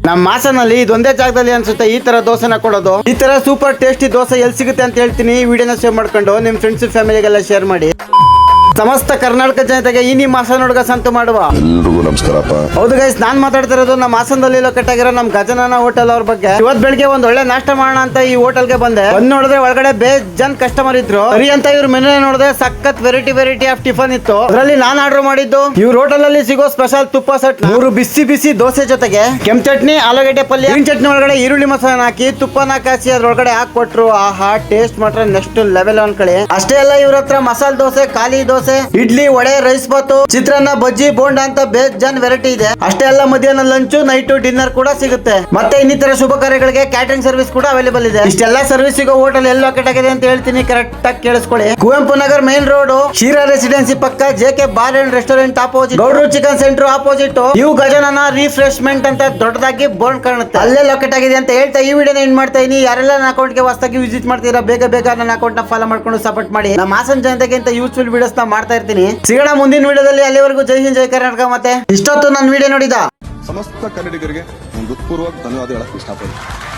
ನಮ್ಮ ಮಾಸನಲ್ಲಿ ಇದೊಂದೇ ಜಾಗದಲ್ಲಿ ಅನ್ಸುತ್ತೆ ಈ ತರ ದೋಸೆನ ಕೊಡೋದು. ಈ ತರ ಸೂಪರ್ ಟೇಸ್ಟಿ ದೋಸೆ ಎಲ್ಲಿ ಸಿಗುತ್ತೆ ಅಂತ ಹೇಳ್ತೀನಿ. ಈ ವಿಡಿಯೋನ ಸೇವ್ ಮಾಡ್ಕೊಂಡು ನಿಮ್ ಫ್ರೆಂಡ್ಸ್ ಫ್ಯಾಮಿಲಿಗೆಲ್ಲ ಶೇರ್ ಮಾಡಿ. ಸಮಸ್ತ ಕರ್ನಾಟಕ ಜನತೆಗೆ ಈ ನಿಮ್ಮ ಹಾಸನ ಹುಡುಗ ಸಂತು ಮಾಡುವ ಎಲ್ರಿಗೂ ನಮಸ್ಕಾರಪ್ಪ. ಹೌದು ಗೈಸ್, ನಾನ್ ಮಾತಾಡ್ತಿರೋದು ನಮ್ಮ ಹಾಸನದಲ್ಲಿ ಲೊಕೇಟ್ ಆಗಿರೋ ನಮ್ಮ ಗಜನನ ಹೋಟೆಲ್ ಅವ್ರ ಬಗ್ಗೆ. ಇವತ್ ಬೆಳಿಗ್ಗೆ ಒಂದ್ ಒಳ್ಳೆ ನಾಷ್ಟ ಮಾಡೋಣ ಅಂತ ಈ ಹೋಟೆಲ್ಗೆ ಬಂದೆ. ಬಂದ್ ನೋಡಿದ್ರೆ ಒಳಗಡೆ ಬೇಜನ್ ಕಸ್ಟಮರ್ ಇದ್ರು. ಸರಿ ಅಂತ ಇವ್ರ ಮೆನು ನೋಡಿದ್ರೆ ಸಖತ್ ವೆರೈಟಿ ಆಫ್ ಟಿಫನ್ ಇತ್ತು. ಅದರಲ್ಲಿ ನಾನ್ ಆರ್ಡರ್ ಮಾಡಿದ್ದು ಇವ್ರ ಹೋಟೆಲ್ ಅಲ್ಲಿ ಸಿಗೋ ಸ್ಪೆಷಲ್ ತುಪ್ಪ ಸೆಟ್ 3 ಬಿಸಿ ದೋಸೆ ಜೊತೆಗೆ ಕೆಂಪು ಚಟ್ನಿ, ಆಲೂಗಡ್ಡೆ ಪಲ್ಯ, ಗ್ರೀನ್ ಚಟ್ನಿ ಒಳಗಡೆ ಈರುಳ್ಳಿ ಮಸಾಲ ಹಾಕಿ ತುಪ್ಪನ ಕಾಸಿ ಅದ್ರೊಳಗಡೆ ಹಾಕೊಟ್ರು. ಆಹಾ, ಟೇಸ್ಟ್ ಮಾತ್ರ ನೆಕ್ಸ್ಟ್ ಲೆವೆಲ್ ಅನ್ಕೊಳ್ಳಿ. ಅಷ್ಟೇ ಅಲ್ಲ, ಇವ್ರ ಹತ್ರ ಮಸಾಲ ದೋಸೆ, ಖಾಲಿ ದೋಸೆ, ಇಡ್ಲಿ, ವಡೆ, ರೈಸ್ ಬಾತು, ಚಿತ್ರಾನ್ನ, ಬಜ್ಜಿ, ಬೋಂಡಾ ಅಂತ ಬೇಜನ್ ವೆರೈಟಿ ಇದೆ. ಅಷ್ಟೇ ಅಲ್ಲ, ಮಧ್ಯಾಹ್ನ ಲಂಚ್, ನೈಟ್ ಡಿನ್ನರ್ ಕೂಡ ಸಿಗುತ್ತೆ. ಮತ್ತೆ ಇನ್ನಿತರ ಶುಭ ಕಾರ್ಯಗಳಿಗೆ ಕ್ಯಾಟರಿಂಗ್ ಸರ್ವಿಸ್ ಕೂಡ ಅವೈಲೇಬಲ್ ಇದೆ. ಇಷ್ಟೆಲ್ಲ ಸರ್ವಿಸ್ ಸಿಗೋ ಹೋಟೆಲ್ ಎಲ್ಲಿ ಲೊಕೇಟ್ ಆಗಿದೆ ಅಂತ ಹೇಳ್ತೀನಿ, ಕರೆಕ್ಟ್ ಆಗಿ ಕೇಳಿಸ್ಕೊಳ್ಳಿ. ಕುವೆಂಪು ನಗರ್ ಮೇನ್ ರೋಡ್, ಶೀರಾ ರೆಸಿಡೆನ್ಸಿ ಪಕ್ಕ, JK bar and restaurant opposite, ಗೌಡ್ರು ಚಿಕನ್ ಸೆಂಟರ್ ಆಪೋಸಿಟ್, ಇವು ಗಜನನ ರಿಫ್ರೆಶ್ಮೆಂಟ್ ಅಂತ ದೊಡ್ಡದಾಗಿ ಬೋರ್ಡ್ ಕಾಣುತ್ತೆ. ಅಲ್ಲೇ ಲೊಕೇಟ್ ಆಗಿದೆ ಅಂತ ಹೇಳ್ತಾ ಈ ವಿಡಿಯೋನ ಎಂಡ್ ಮಾಡ್ತಾ ಇದೀನಿ. ಯಾರೆಲ್ಲ ನನ್ನ ಅಕೌಂಟ್ ಗೆ ಹೊಸದಾಗಿ ವಿಸಿಟ್ ಮಾಡ್ತೀರಾ, ಬೇಗ ನನ್ನ ಅಕೌಂಟ್ ನ ಫಾಲೋ ಮಾಡ್ಕೊಂಡು ಸಪೋರ್ಟ್ ಮಾಡಿ. ನಮ್ಮ ಹಾಸನ ಜನತೆಗೆ ಅಂತ ಯೂಸ್ಫುಲ್ ವಿಡಿಯೋಸ್ ನ ಮಾಡ್ತಾ ಇರ್ತೀನಿ. ಸಿಗೋಣ ಮುಂದಿನ ವಿಡಿಯೋದಲ್ಲಿ. ಅಲ್ಲಿವರೆಗೂ ಜೈ ಹಿಂದ್, ಜೈ ಕರ್ನಾಟಕ. ಮತ್ತೆ ಇಷ್ಟೊತ್ತು ನನ್ನ ವಿಡಿಯೋ ನೋಡಿದ ಸಮಸ್ತ ಕನ್ನಡಿಗರಿಗೆ ಒಂದು ಹೃತ್ಪೂರ್ವಕ ಧನ್ಯವಾದ ಹೇಳಕ್ ಇಷ್ಟಪಡ್ತೀನಿ.